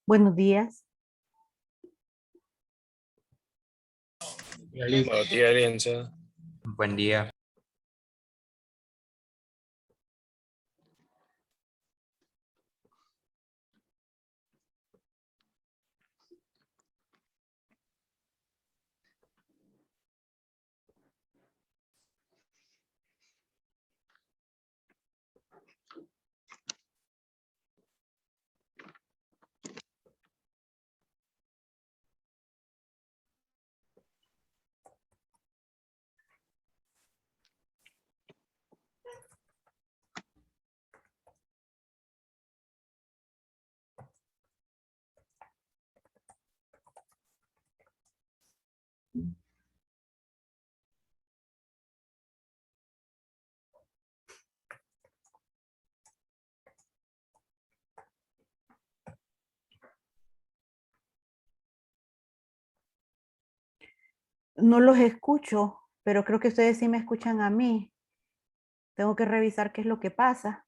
Buenos días. Buenos días, Alianza. Buen día. No los escucho, pero creo que ustedes sí me escuchan a mí. Tengo que revisar qué es lo que pasa.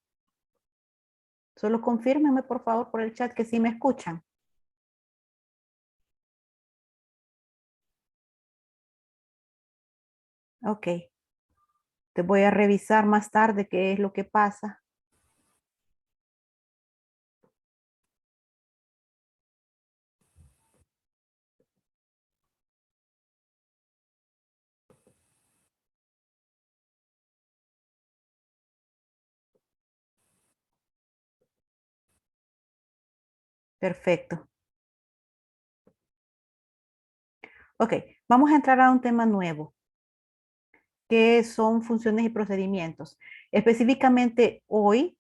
Solo confírmenme, por favor, por el chat que sí me escuchan. Ok. Te voy a revisar más tarde qué es lo que pasa. Perfecto. Ok, vamos a entrar a un tema nuevo, que son funciones y procedimientos. Específicamente hoy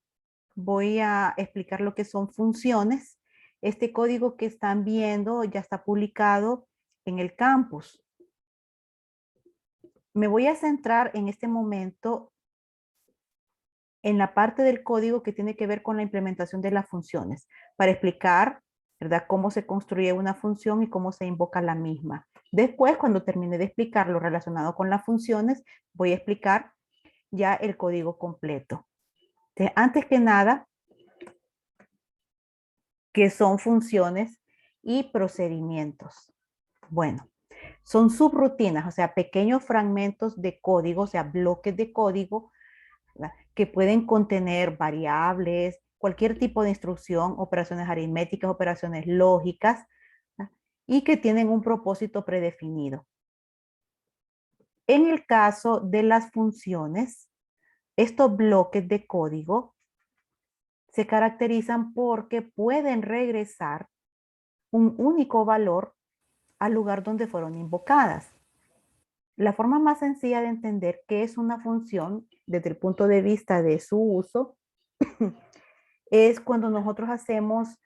voy a explicar lo que son funciones. Este código que están viendo ya está publicado en el campus. Me voy a centrar en este momento en la parte del código que tiene que ver con la implementación de las funciones, para explicar, ¿verdad?, cómo se construye una función y cómo se invoca la misma. Después, cuando termine de explicar lo relacionado con las funciones, voy a explicar ya el código completo. Entonces, antes que nada, ¿qué son funciones y procedimientos? Bueno, son subrutinas, o sea, pequeños fragmentos de código, o sea, bloques de código, ¿verdad?, que pueden contener variables, cualquier tipo de instrucción, operaciones aritméticas, operaciones lógicas, ¿verdad?, y que tienen un propósito predefinido. En el caso de las funciones, estos bloques de código se caracterizan porque pueden regresar un único valor al lugar donde fueron invocadas. La forma más sencilla de entender qué es una función desde el punto de vista de su uso es cuando nosotros hacemos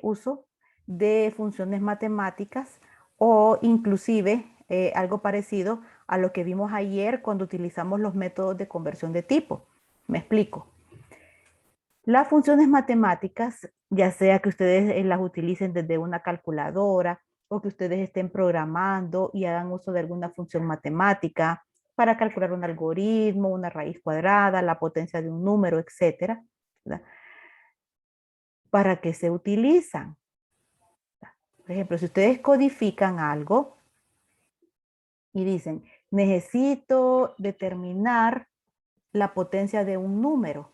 uso de funciones matemáticas o inclusive algo parecido a lo que vimos ayer cuando utilizamos los métodos de conversión de tipo. Me explico. Las funciones matemáticas, ya sea que ustedes las utilicen desde una calculadora o que ustedes estén programando y hagan uso de alguna función matemática para calcular un algoritmo, una raíz cuadrada, la potencia de un número, etcétera, ¿verdad?, ¿para qué se utilizan? Por ejemplo, si ustedes codifican algo y dicen, necesito determinar la potencia de un número.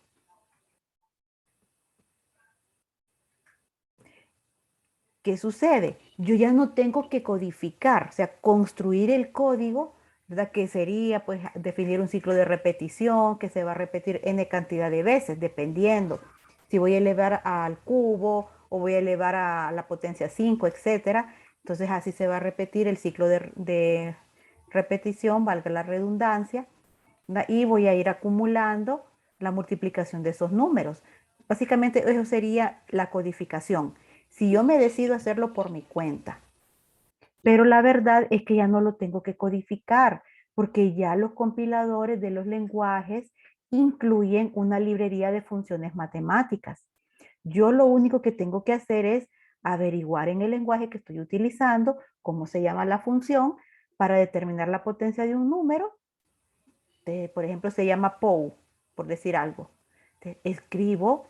¿Qué sucede? Yo ya no tengo que codificar, o sea, construir el código, ¿verdad?, que sería pues definir un ciclo de repetición que se va a repetir n cantidad de veces, dependiendo si voy a elevar al cubo o voy a elevar a la potencia 5, etcétera. Entonces así se va a repetir el ciclo de repetición, valga la redundancia, ¿verdad?, y voy a ir acumulando la multiplicación de esos números. Básicamente eso sería la codificación. Si yo me decido hacerlo por mi cuenta. Pero la verdad es que ya no lo tengo que codificar, porque ya los compiladores de los lenguajes incluyen una librería de funciones matemáticas. Yo lo único que tengo que hacer es averiguar en el lenguaje que estoy utilizando cómo se llama la función para determinar la potencia de un número Por ejemplo, se llama POU, por decir algo. Escribo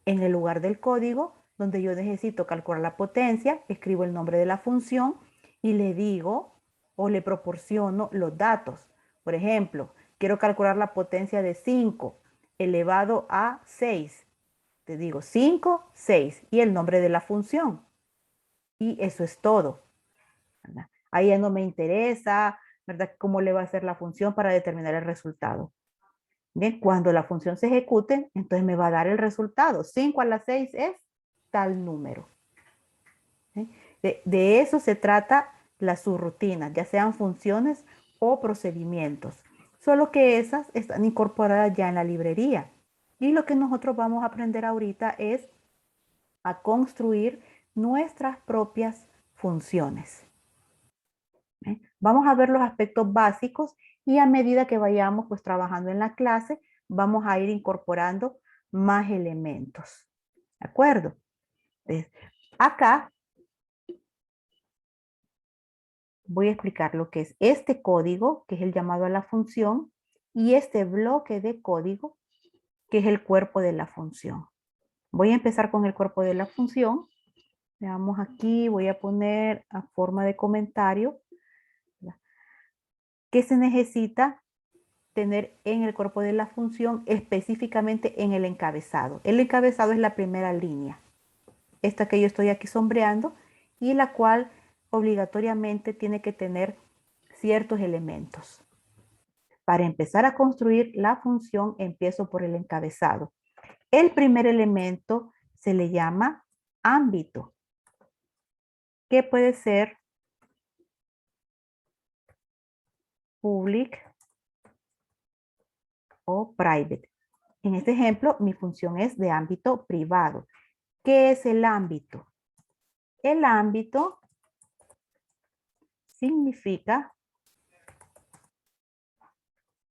en el lugar del código donde yo necesito calcular la potencia, escribo el nombre de la función y le digo o le proporciono los datos. Por ejemplo, quiero calcular la potencia de 5 elevado a 6. Te digo 5, 6 y el nombre de la función. Y eso es todo, ¿verdad? Ahí ya no me interesa, ¿verdad? Cómo le va a hacer la función para determinar el resultado. Bien, cuando la función se ejecute, entonces me va a dar el resultado. 5 a la 6 es tal número. ¿Sí? De eso se trata las subrutinas, ya sean funciones o procedimientos. Solo que esas están incorporadas ya en la librería. Y lo que nosotros vamos a aprender ahorita es a construir nuestras propias funciones. Vamos a ver los aspectos básicos y a medida que vayamos pues trabajando en la clase, vamos a ir incorporando más elementos. ¿De acuerdo? Entonces, acá voy a explicar lo que es este código, que es el llamado a la función, y este bloque de código, que es el cuerpo de la función. Voy a empezar con el cuerpo de la función. Veamos aquí, voy a poner a forma de comentario qué se necesita tener en el cuerpo de la función, específicamente en el encabezado. El encabezado es la primera línea, esta que yo estoy aquí sombreando, y la cual obligatoriamente tiene que tener ciertos elementos. Para empezar a construir la función, empiezo por el encabezado. El primer elemento se le llama ámbito, que puede ser public o private. En este ejemplo, mi función es de ámbito privado. ¿Qué es el ámbito? El ámbito significa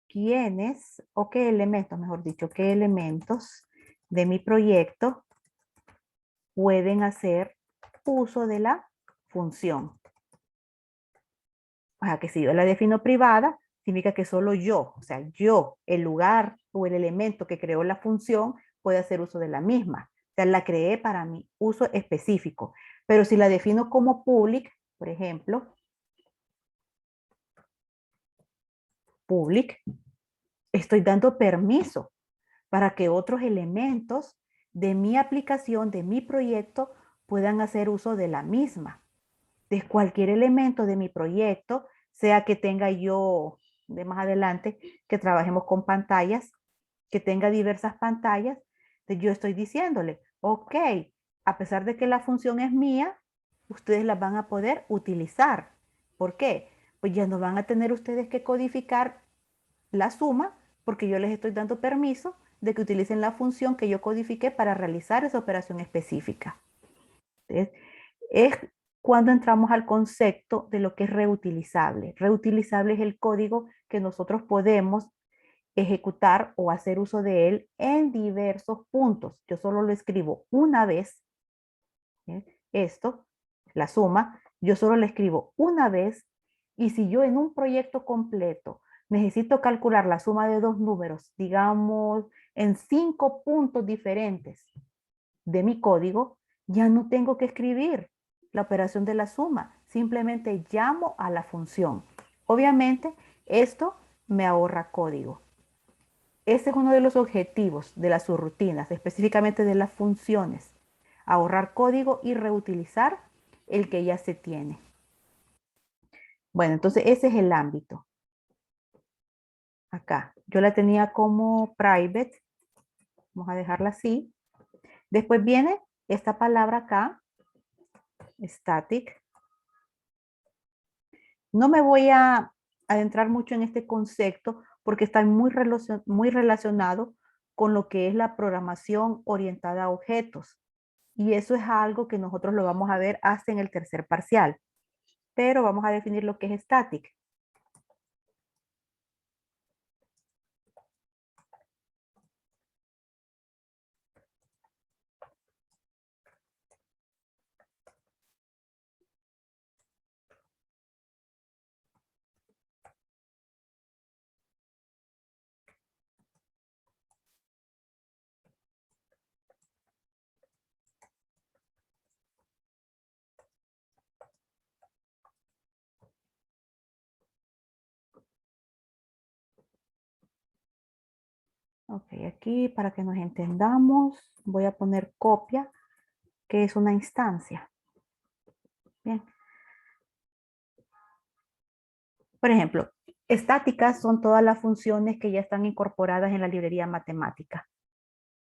quiénes o qué elementos, mejor dicho, qué elementos de mi proyecto pueden hacer uso de la función. O sea, que si yo la defino privada, significa que solo yo, o sea, yo, el lugar o el elemento que creó la función, puede hacer uso de la misma. O sea, la creé para mi uso específico. Pero si la defino como public, por ejemplo, public, estoy dando permiso para que otros elementos de mi aplicación, de mi proyecto, puedan hacer uso de la misma. De cualquier elemento de mi proyecto, sea que tenga yo de más adelante, que trabajemos con pantallas, que tenga diversas pantallas, yo estoy diciéndole, ok, a pesar de que la función es mía, ustedes la van a poder utilizar. ¿Por qué? Pues ya no van a tener ustedes que codificar la suma, porque yo les estoy dando permiso de que utilicen la función que yo codifiqué para realizar esa operación específica. Entonces, es cuando entramos al concepto de lo que es reutilizable. Reutilizable es el código que nosotros podemos ejecutar o hacer uso de él en diversos puntos. Yo solo lo escribo una vez. ¿Sí? Esto, la suma, yo solo la escribo una vez y si yo en un proyecto completo necesito calcular la suma de dos números, digamos, en 5 puntos diferentes de mi código, ya no tengo que escribir la operación de la suma, simplemente llamo a la función. Obviamente, esto me ahorra código. Ese es uno de los objetivos de las subrutinas, específicamente de las funciones. Ahorrar código y reutilizar el que ya se tiene. Bueno, entonces ese es el ámbito. Acá, yo la tenía como private. Vamos a dejarla así. Después viene esta palabra acá, static. No me voy a adentrar mucho en este concepto porque está muy relacionado con lo que es la programación orientada a objetos. Y eso es algo que nosotros lo vamos a ver hasta en el tercer parcial. Pero vamos a definir lo que es static. Ok, aquí para que nos entendamos, voy a poner copia, que es una instancia. Bien. Por ejemplo, estáticas son todas las funciones que ya están incorporadas en la librería matemática.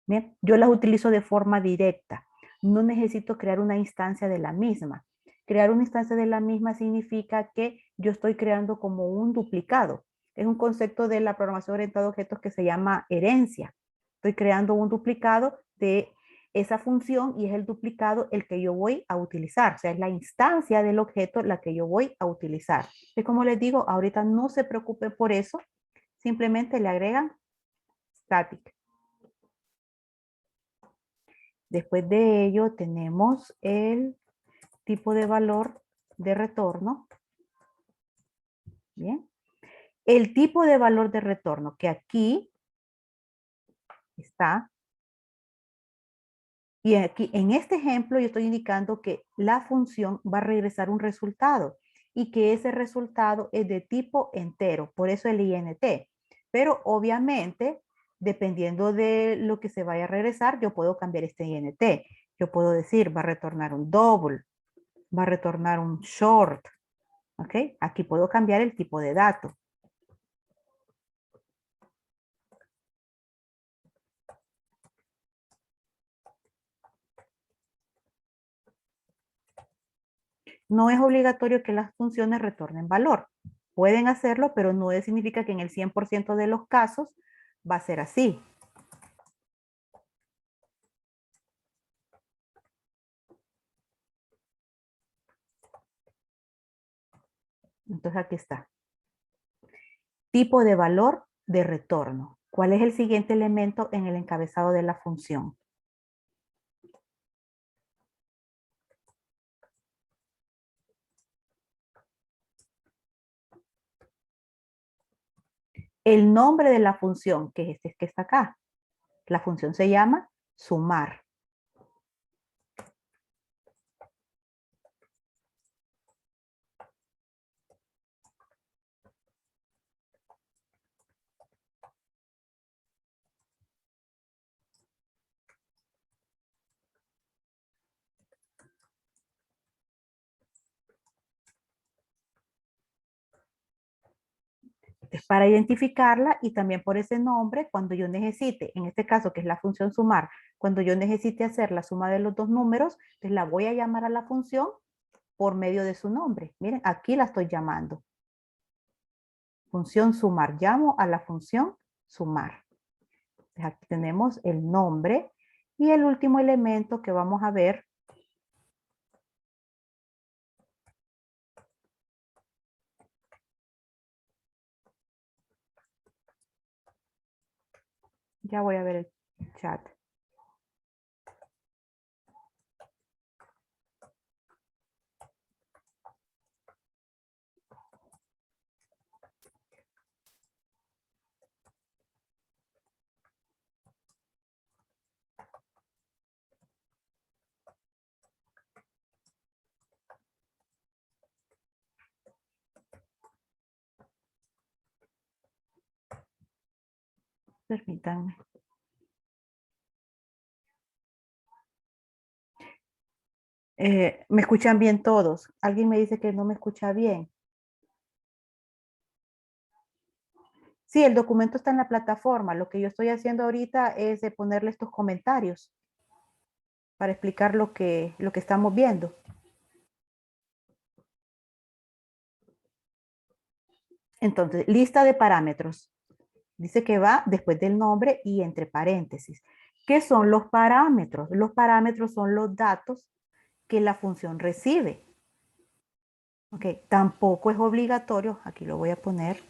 Bien, yo las utilizo de forma directa. No necesito crear una instancia de la misma. Crear una instancia de la misma significa que yo estoy creando como un duplicado. Es un concepto de la programación orientada a objetos que se llama herencia. Estoy creando un duplicado de esa función y es el duplicado el que yo voy a utilizar. O sea, es la instancia del objeto la que yo voy a utilizar. Es como les digo, ahorita no se preocupen por eso. Simplemente le agregan static. Después de ello tenemos el tipo de valor de retorno. Bien. El tipo de valor de retorno que aquí está. Y aquí en este ejemplo yo estoy indicando que la función va a regresar un resultado y que ese resultado es de tipo entero, por eso el int. Pero obviamente, dependiendo de lo que se vaya a regresar, yo puedo cambiar este int. Yo puedo decir, va a retornar un double, va a retornar un short. ¿Ok? Aquí puedo cambiar el tipo de dato. No es obligatorio que las funciones retornen valor. Pueden hacerlo, pero no significa que en el 100% de los casos va a ser así. Entonces aquí está. Tipo de valor de retorno. ¿Cuál es el siguiente elemento en el encabezado de la función? El nombre de la función, que es este que está acá. La función se llama sumar. Es para identificarla y también por ese nombre, cuando yo necesite, en este caso que es la función sumar, cuando yo necesite hacer la suma de los dos números, pues la voy a llamar a la función por medio de su nombre. Miren, aquí la estoy llamando. Función sumar. Llamo a la función sumar. Pues aquí tenemos el nombre y el último elemento que vamos a ver. Ya voy a ver el chat. Permítanme. ¿Me escuchan bien todos? ¿Alguien me dice que no me escucha bien? Sí, el documento está en la plataforma. Lo que yo estoy haciendo ahorita es de ponerle estos comentarios para explicar lo que estamos viendo. Entonces, lista de parámetros. Dice que va después del nombre y entre paréntesis. ¿Qué son los parámetros? Los parámetros son los datos que la función recibe. Ok, tampoco es obligatorio, aquí lo voy a poner.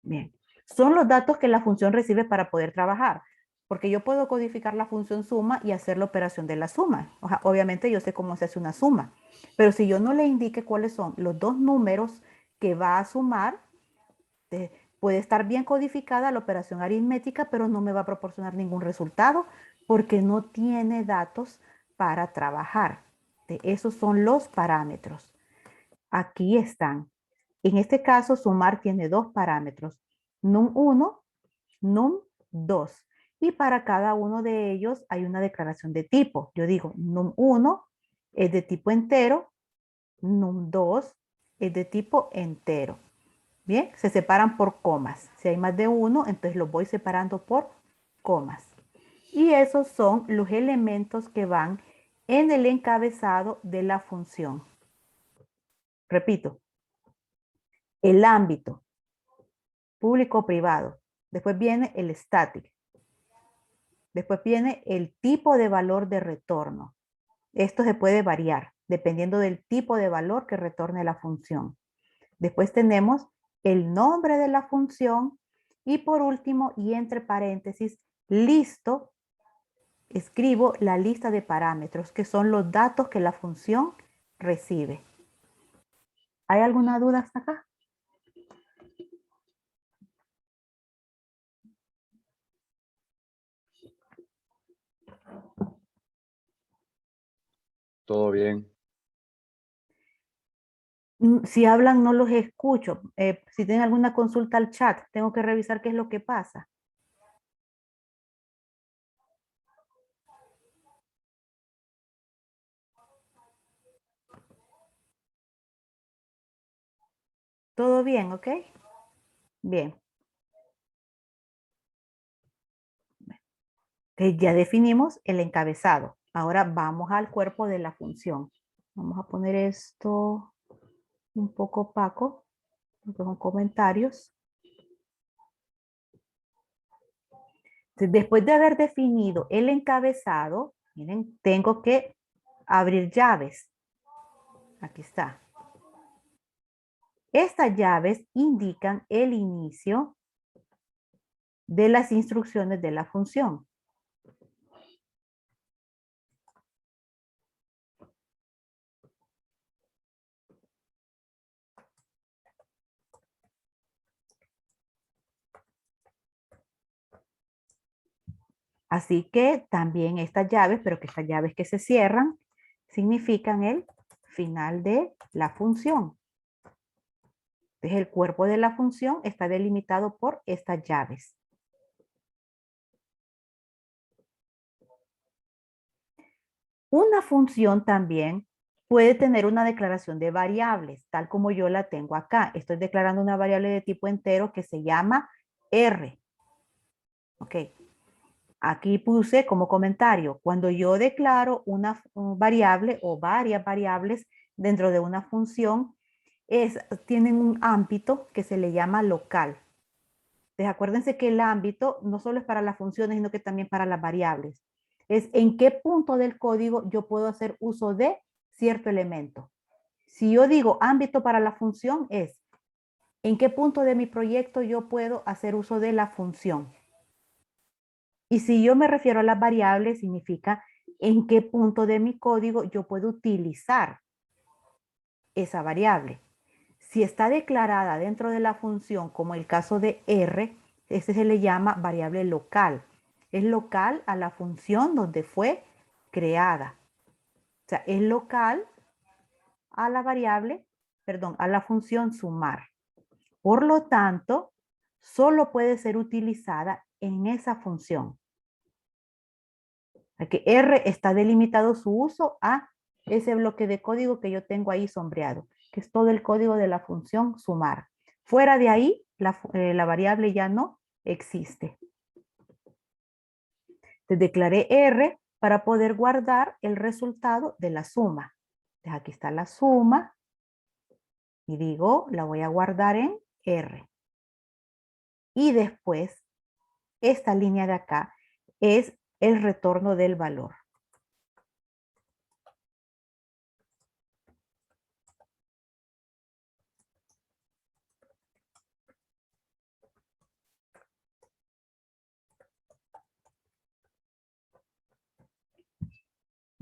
Bien, son los datos que la función recibe para poder trabajar, porque yo puedo codificar la función suma y hacer la operación de la suma. O sea, obviamente yo sé cómo se hace una suma, pero si yo no le indique cuáles son los dos números que va a sumar, eh, puede estar bien codificada la operación aritmética, pero no me va a proporcionar ningún resultado porque no tiene datos para trabajar. Esos son los parámetros. Aquí están. En este caso, sumar tiene dos parámetros, num1, num2. Y para cada uno de ellos hay una declaración de tipo. Yo digo, num1 es de tipo entero, num2 es de tipo entero. Bien, se separan por comas. Si hay más de uno, entonces los voy separando por comas. Y esos son los elementos que van en el encabezado de la función. Repito, el ámbito, público-privado. Después viene el static. Después viene el tipo de valor de retorno. Esto se puede variar dependiendo del tipo de valor que retorne la función. Después tenemos el nombre de la función y por último, y entre paréntesis, listo, escribo la lista de parámetros que son los datos que la función recibe. ¿Hay alguna duda hasta acá? Todo bien. Si hablan no los escucho. Si tienen alguna consulta al chat, tengo que revisar qué es lo que pasa. ¿Todo bien, ok? Bien. Entonces ya definimos el encabezado. Ahora vamos al cuerpo de la función. Vamos a poner esto un poco opaco, porque son comentarios. Entonces, después de haber definido el encabezado, miren, tengo que abrir llaves. Aquí está. Estas llaves indican el inicio de las instrucciones de la función. Así que también estas llaves, pero que estas llaves que se cierran, significan el final de la función. Entonces el cuerpo de la función está delimitado por estas llaves. Una función también puede tener una declaración de variables, tal como yo la tengo acá. Estoy declarando una variable de tipo entero que se llama R. Ok. Aquí puse como comentario, cuando yo declaro una variable o varias variables dentro de una función, tienen un ámbito que se le llama local. Entonces, acuérdense que el ámbito no solo es para las funciones, sino que también para las variables. Es en qué punto del código yo puedo hacer uso de cierto elemento. Si yo digo ámbito para la función es en qué punto de mi proyecto yo puedo hacer uso de la función. Y si yo me refiero a las variables, significa en qué punto de mi código yo puedo utilizar esa variable. Si está declarada dentro de la función, como el caso de R, ese se le llama variable local. Es local a la función donde fue creada. O sea, es local a la variable, perdón, a la función sumar. Por lo tanto, solo puede ser utilizada en esa función. Que R está delimitado su uso a ese bloque de código que yo tengo ahí sombreado, que es todo el código de la función sumar. Fuera de ahí, la variable ya no existe. Te declaré R para poder guardar el resultado de la suma. Entonces aquí está la suma y digo, la voy a guardar en R. Y después, esta línea de acá es el retorno del valor.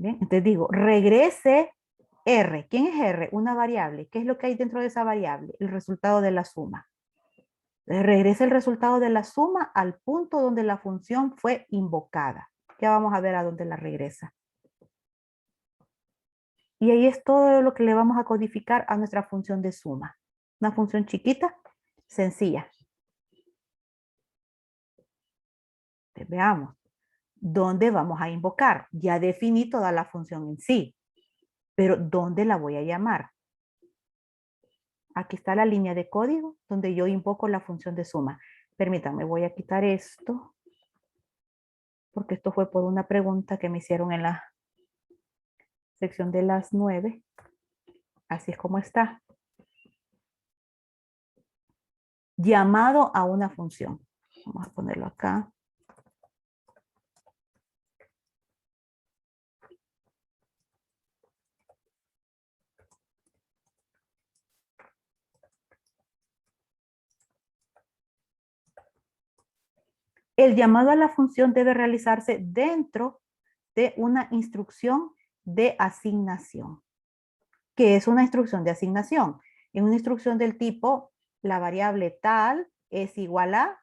Bien, entonces digo, regrese R. ¿Quién es R? Una variable. ¿Qué es lo que hay dentro de esa variable? El resultado de la suma. Entonces, regresa el resultado de la suma al punto donde la función fue invocada. Ya vamos a ver a dónde la regresa. Y ahí es todo lo que le vamos a codificar a nuestra función de suma. Una función chiquita, sencilla. Entonces, veamos. ¿Dónde vamos a invocar? Ya definí toda la función en sí, pero ¿dónde la voy a llamar? Aquí está la línea de código donde yo invoco la función de suma. Permítanme, voy a quitar esto, porque esto fue por una pregunta que me hicieron en la sección de las 9. Así es como está. Llamado a una función. Vamos a ponerlo acá. El llamado a la función debe realizarse dentro de una instrucción de asignación. ¿Qué es una instrucción de asignación? En una instrucción del tipo, la variable tal es igual a,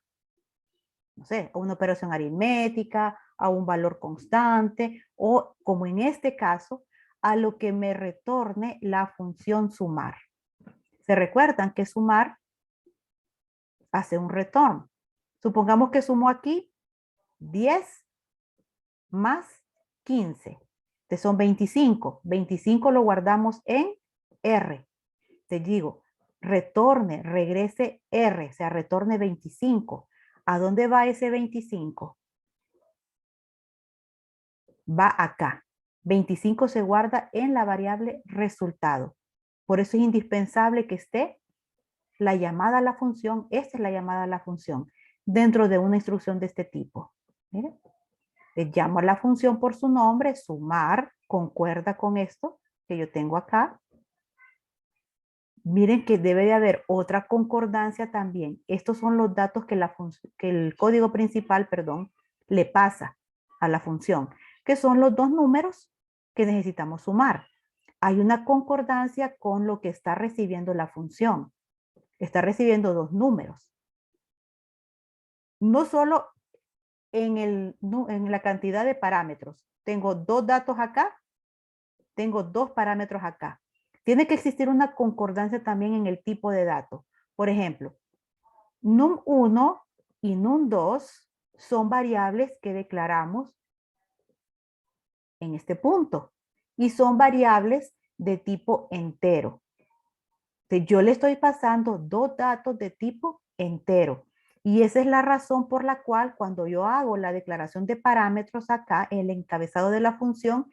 no sé, a una operación aritmética, a un valor constante, o como en este caso, a lo que me retorne la función sumar. ¿Se recuerdan que sumar hace un retorno? Supongamos que sumo aquí 10 más 15. Entonces son 25. 25 lo guardamos en R. Te digo, retorne, regrese R, o sea, retorne 25. ¿A dónde va ese 25? Va acá. 25 se guarda en la variable resultado. Por eso es indispensable que esté la llamada a la función, esta es la llamada a la función, dentro de una instrucción de este tipo. Miren, le llamo a la función por su nombre, sumar, concuerda con esto que yo tengo acá. Miren que debe de haber otra concordancia también. Estos son los datos que el código principal, perdón, le pasa a la función, que son los dos números que necesitamos sumar. Hay una concordancia con lo que está recibiendo la función. Está recibiendo dos números. No solo en la cantidad de parámetros. Tengo dos datos acá, tengo dos parámetros acá. Tiene que existir una concordancia también en el tipo de dato. Por ejemplo, num1 y num2 son variables que declaramos en este punto y son variables de tipo entero. Entonces, yo le estoy pasando dos datos de tipo entero. Y esa es la razón por la cual cuando yo hago la declaración de parámetros acá, en el encabezado de la función,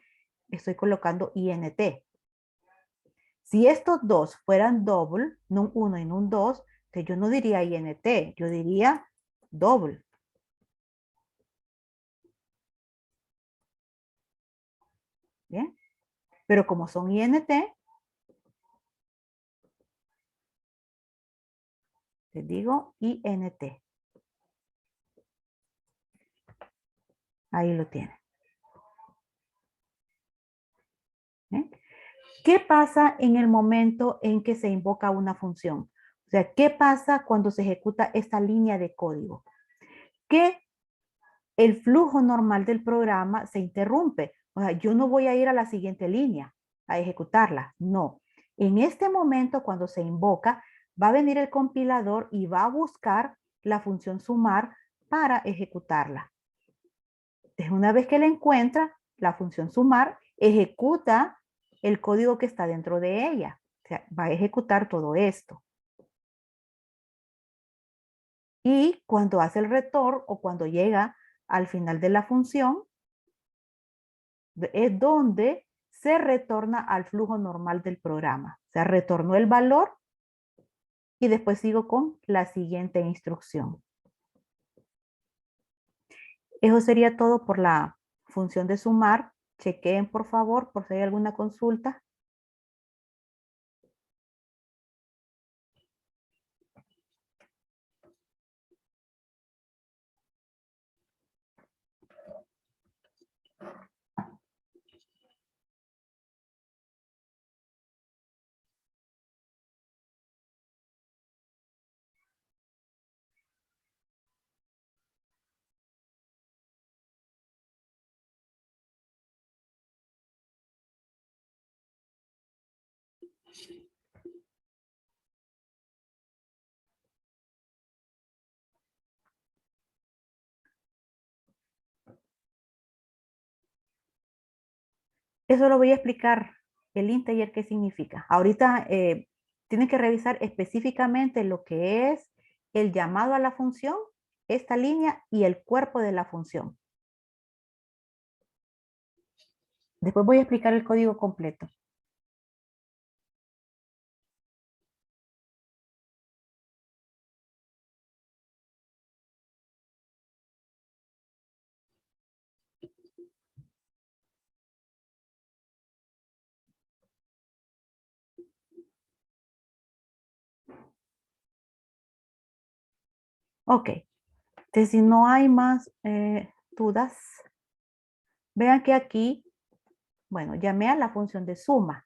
estoy colocando int. Si estos dos fueran double, num1 y num2, entonces yo no diría int, yo diría double. ¿Bien? Pero como son int, les digo int. Ahí lo tienen. ¿Bien? ¿Qué pasa en el momento en que se invoca una función? O sea, ¿qué pasa cuando se ejecuta esta línea de código? Que el flujo normal del programa se interrumpe. O sea, yo no voy a ir a la siguiente línea a ejecutarla. No. En este momento, cuando se invoca, va a venir el compilador y va a buscar la función sumar para ejecutarla. Entonces, una vez que la encuentra, la función sumar ejecuta el código que está dentro de ella. O sea, va a ejecutar todo esto. Y cuando hace el retorno o cuando llega al final de la función, es donde se retorna al flujo normal del programa. O sea, retornó el valor y después sigo con la siguiente instrucción. Eso sería todo por la función de sumar. Chequeen por favor por si hay alguna consulta. Eso lo voy a explicar el integer qué significa. Ahorita tienen que revisar específicamente lo que es el llamado a la función, esta línea y el cuerpo de la función. Después voy a explicar el código completo. Ok, entonces si no hay más dudas, vean que aquí, bueno, llamé a la función de suma,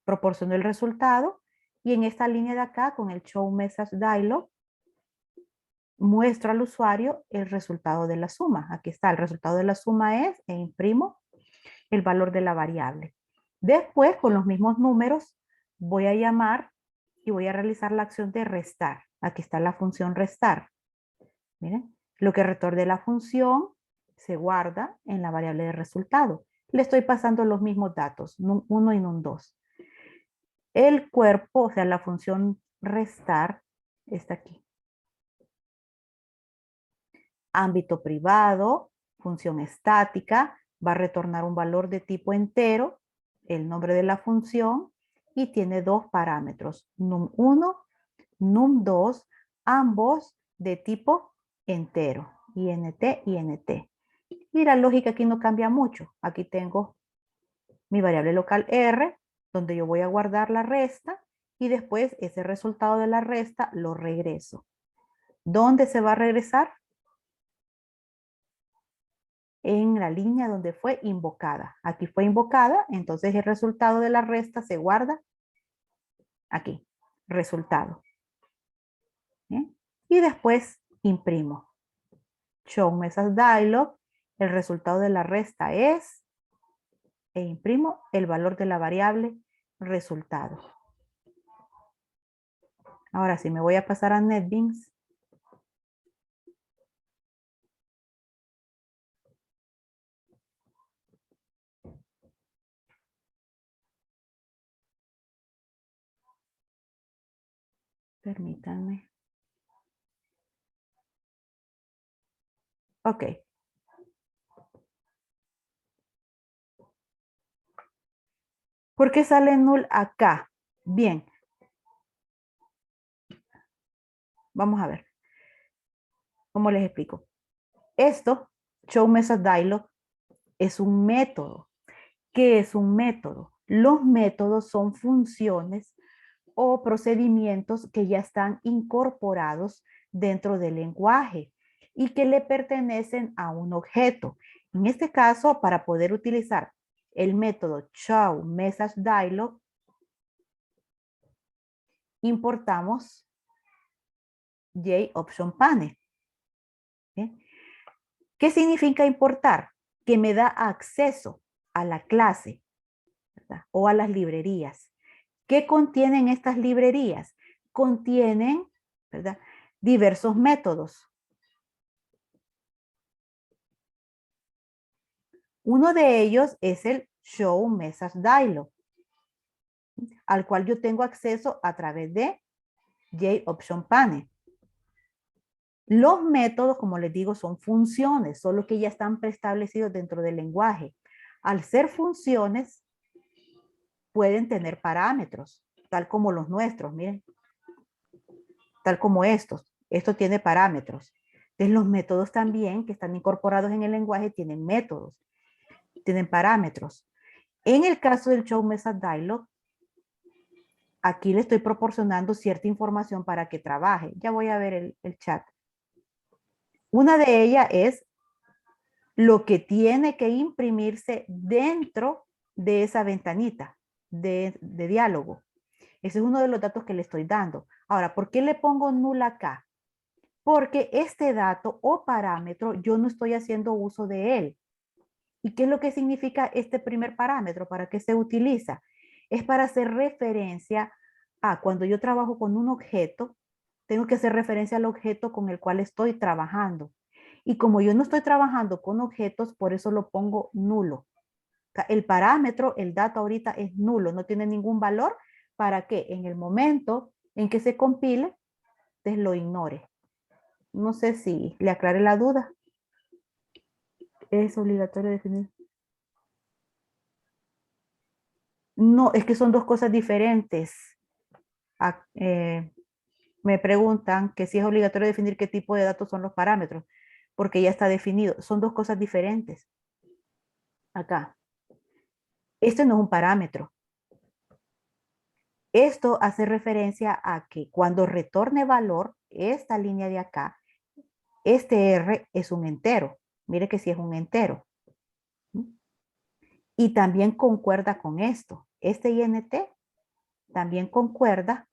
proporcionó el resultado y en esta línea de acá con el show message dialog, muestro al usuario el resultado de la suma. Aquí está, el resultado de la suma es, e imprimo el valor de la variable. Después, con los mismos números, voy a llamar y voy a realizar la acción de restar. Aquí está la función restar. Miren, lo que retorne la función se guarda en la variable de resultado. Le estoy pasando los mismos datos, num1 y num2. El cuerpo, o sea, la función restar, está aquí. Ámbito privado, función estática, va a retornar un valor de tipo entero, el nombre de la función, y tiene dos parámetros, num1, num2, ambos de tipo entero, int, int. Y la lógica aquí no cambia mucho. Aquí tengo mi variable local r, donde yo voy a guardar la resta, y después ese resultado de la resta lo regreso. ¿Dónde se va a regresar? En la línea donde fue invocada. Aquí fue invocada, entonces el resultado de la resta se guarda aquí, resultado. ¿Bien? Y después imprimo. Show message dialog, el resultado de la resta es, e imprimo el valor de la variable resultado. Ahora sí, me voy a pasar a NetBeans. Permítanme. Ok. ¿Por qué sale null acá? Bien. Vamos a ver. ¿Cómo les explico? Esto, show message dialog, es un método. ¿Qué es un método? Los métodos son funciones o procedimientos que ya están incorporados dentro del lenguaje y que le pertenecen a un objeto. En este caso, para poder utilizar el método show message dialog, importamos JOptionPane. ¿Bien? ¿Qué significa importar? Que me da acceso a la clase, ¿verdad? O a las librerías. ¿Qué contienen estas librerías? Contienen, ¿verdad?, diversos métodos. Uno de ellos es el Show Message Dialog, al cual yo tengo acceso a través de JOptionPane. Los métodos, como les digo, son funciones, solo que ya están preestablecidos dentro del lenguaje. Al ser funciones, pueden tener parámetros, tal como los nuestros, miren, tal como estos. Esto tiene parámetros. Entonces, los métodos también que están incorporados en el lenguaje tienen métodos, tienen parámetros. En el caso del Show Message Dialog, aquí le estoy proporcionando cierta información para que trabaje. Ya voy a ver el chat. Una de ellas es lo que tiene que imprimirse dentro de esa ventanita de diálogo. Ese es uno de los datos que le estoy dando. Ahora, ¿por qué le pongo null acá? Porque este dato o parámetro yo no estoy haciendo uso de él. ¿Y qué es lo que significa este primer parámetro? ¿Para qué se utiliza? Es para hacer referencia a cuando yo trabajo con un objeto, tengo que hacer referencia al objeto con el cual estoy trabajando. Y como yo no estoy trabajando con objetos, por eso lo pongo nulo. El parámetro, el dato ahorita es nulo, no tiene ningún valor para que en el momento en que se compile, te lo ignore. No sé si le aclaré la duda. Es obligatorio definir. No, es que son dos cosas diferentes. Me preguntan que si es obligatorio definir qué tipo de datos son los parámetros, porque ya está definido. Son dos cosas diferentes. Acá. Este no es un parámetro. Esto hace referencia a que cuando retorne valor, esta línea de acá, este R es un entero. Mire que sí es un entero. Y también concuerda con esto. Este INT también concuerda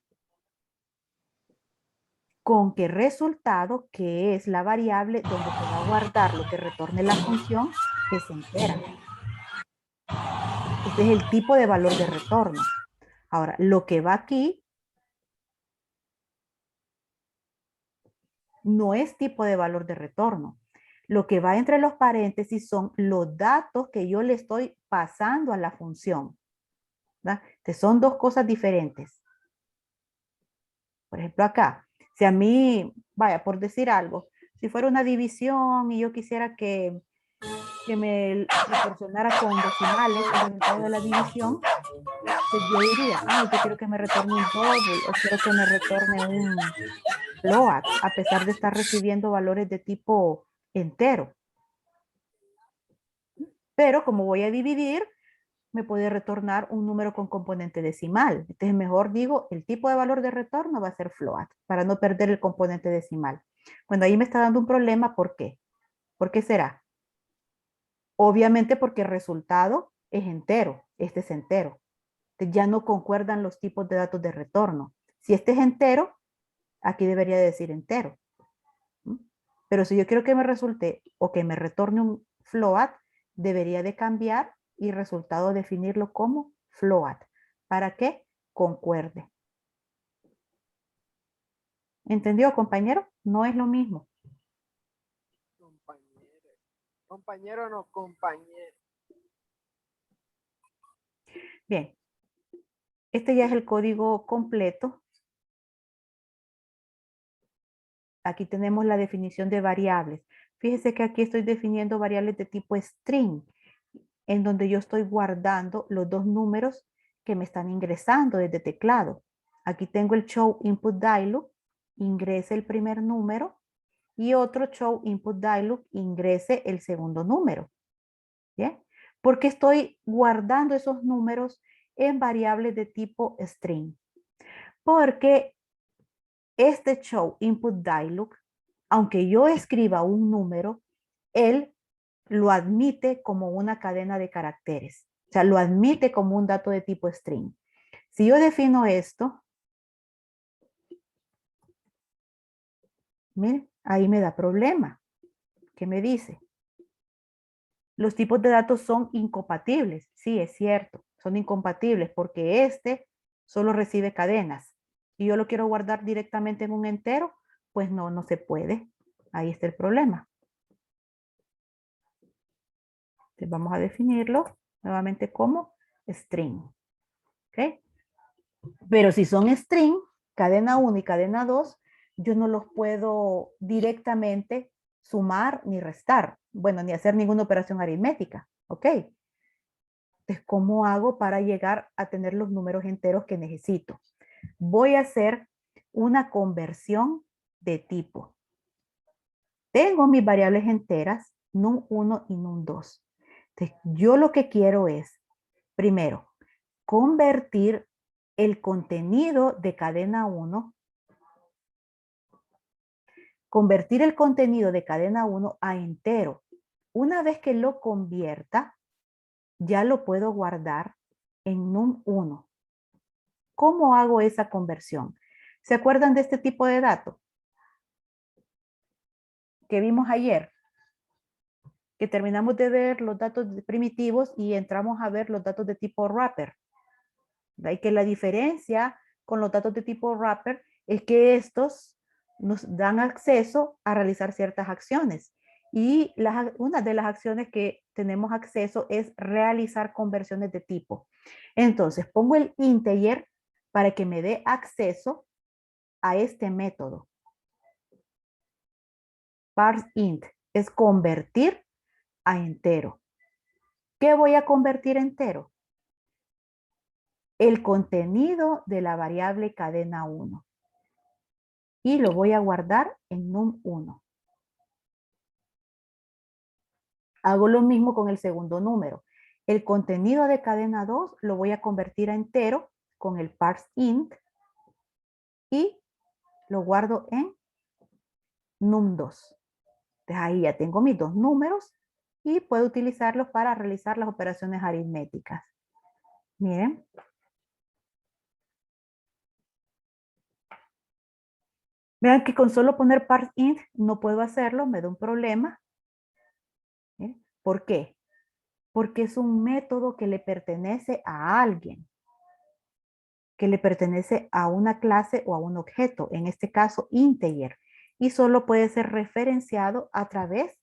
con que resultado, que es la variable donde se va a guardar lo que retorne la función, es entera. Este es el tipo de valor de retorno. Ahora, lo que va aquí no es tipo de valor de retorno. Lo que va entre los paréntesis son los datos que yo le estoy pasando a la función. Entonces, son dos cosas diferentes. Por ejemplo, acá, si a mí, vaya, por decir algo, si fuera una división y yo quisiera que me proporcionara con decimales el resultado de la división, pues yo diría, yo quiero que me retorne un double o quiero que me retorne un float, a pesar de estar recibiendo valores de tipo entero. Pero como voy a dividir, me puede retornar un número con componente decimal. Entonces mejor digo, el tipo de valor de retorno va a ser float, para no perder el componente decimal. Bueno, ahí me está dando un problema, ¿por qué? ¿Por qué será? Obviamente porque el resultado es entero, este es entero. Entonces ya no concuerdan los tipos de datos de retorno. Si este es entero, aquí debería decir entero. Pero si yo quiero que me resulte o que me retorne un float, debería de cambiar y resultado definirlo como float. ¿Para qué? Concuerde. ¿Entendió, compañero? No es lo mismo. Compañero. Compañero no, compañero. Bien. Este ya es el código completo. Aquí tenemos la definición de variables. Fíjese que aquí estoy definiendo variables de tipo string, en donde yo estoy guardando los dos números que me están ingresando desde teclado. Aquí tengo el show input dialog, ingrese el primer número, y otro show input dialog, ingrese el segundo número. ¿Bien? Porque estoy guardando esos números en variables de tipo string. Porque este show input dialog, aunque yo escriba un número, él lo admite como una cadena de caracteres. O sea, lo admite como un dato de tipo string. Si yo defino esto, miren, ahí me da problema. ¿Qué me dice? Los tipos de datos son incompatibles. Sí, es cierto, son incompatibles porque este solo recibe cadenas. Y yo lo quiero guardar directamente en un entero, pues no se puede. Ahí está el problema. Entonces vamos a definirlo nuevamente como string. ¿Ok? Pero si son string, cadena 1 y cadena 2, yo no los puedo directamente sumar ni restar. Bueno, ni hacer ninguna operación aritmética. ¿Ok? Entonces, ¿cómo hago para llegar a tener los números enteros que necesito? Voy a hacer una conversión de tipo. Tengo mis variables enteras, num1 y num2. Entonces, yo lo que quiero es, primero, convertir el contenido de cadena 1, convertir el contenido de cadena 1 a entero. Una vez que lo convierta, ya lo puedo guardar en num1. ¿Cómo hago esa conversión? ¿Se acuerdan de este tipo de dato que vimos ayer? Que terminamos de ver los datos primitivos y entramos a ver los datos de tipo wrapper. Y que la diferencia con los datos de tipo wrapper es que estos nos dan acceso a realizar ciertas acciones. Y una de las acciones que tenemos acceso es realizar conversiones de tipo. Entonces, pongo el integer para que me dé acceso a este método. ParseInt es convertir a entero. ¿Qué voy a convertir a entero? El contenido de la variable cadena 1. Y lo voy a guardar en num1. Hago lo mismo con el segundo número. El contenido de cadena 2 lo voy a convertir a entero con el parseInt y lo guardo en num2. Entonces ahí ya tengo mis dos números y puedo utilizarlos para realizar las operaciones aritméticas. Miren. Vean que con solo poner parseInt no puedo hacerlo, me da un problema. ¿Por qué? Porque es un método que le pertenece a alguien, que le pertenece a una clase o a un objeto, en este caso integer, y solo puede ser referenciado a través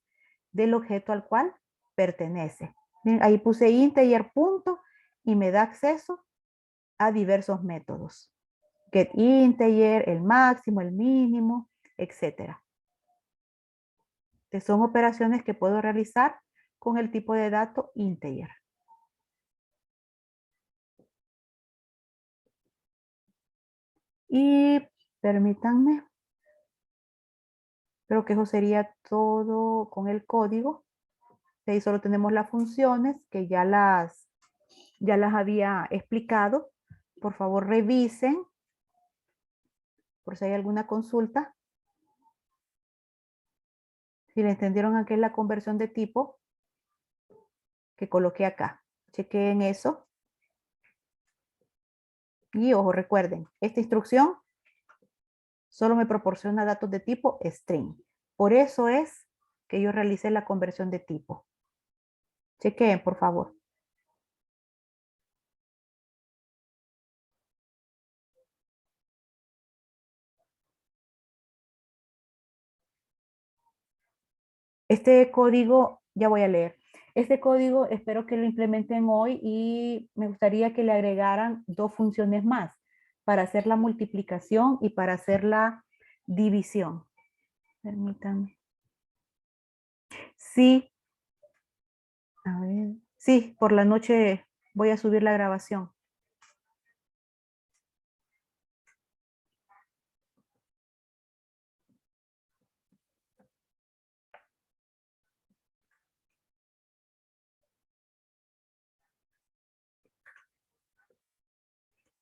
del objeto al cual pertenece. Bien, ahí puse integer punto y me da acceso a diversos métodos. GetInteger, el máximo, el mínimo, etc. Son operaciones que puedo realizar con el tipo de dato integer. Y permítanme, creo que eso sería todo con el código. Ahí solo tenemos las funciones que ya las había explicado. Por favor, revisen por si hay alguna consulta. Si le entendieron a qué es la conversión de tipo que coloqué acá. Chequen eso. Y ojo, recuerden, esta instrucción solo me proporciona datos de tipo string. Por eso es que yo realicé la conversión de tipo. Chequen, por favor. Este código, ya voy a leer. Este código espero que lo implementen hoy y me gustaría que le agregaran dos funciones más para hacer la multiplicación y para hacer la división. Permítanme. Sí, a ver. Sí, por la noche voy a subir la grabación.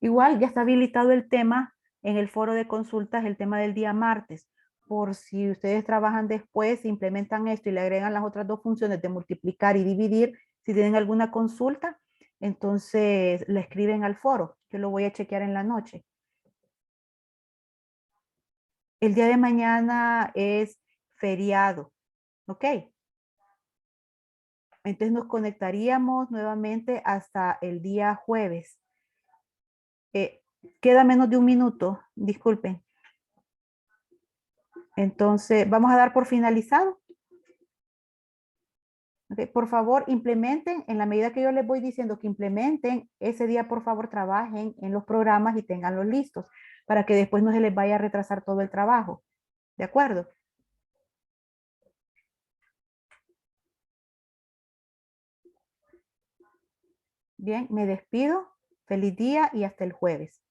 Igual ya está habilitado el tema en el foro de consultas, el tema del día martes. Por si ustedes trabajan después, implementan esto y le agregan las otras dos funciones de multiplicar y dividir, si tienen alguna consulta, entonces le escriben al foro. Yo lo voy a chequear en la noche. El día de mañana es feriado, ¿ok? Entonces nos conectaríamos nuevamente hasta el día jueves. Queda menos de un minuto, disculpen. Entonces, vamos a dar por finalizado. Okay, por favor, implementen, en la medida que yo les voy diciendo que implementen, ese día por favor trabajen en los programas y tenganlos listos para que después no se les vaya a retrasar todo el trabajo. ¿De acuerdo? Bien, me despido. Feliz día y hasta el jueves.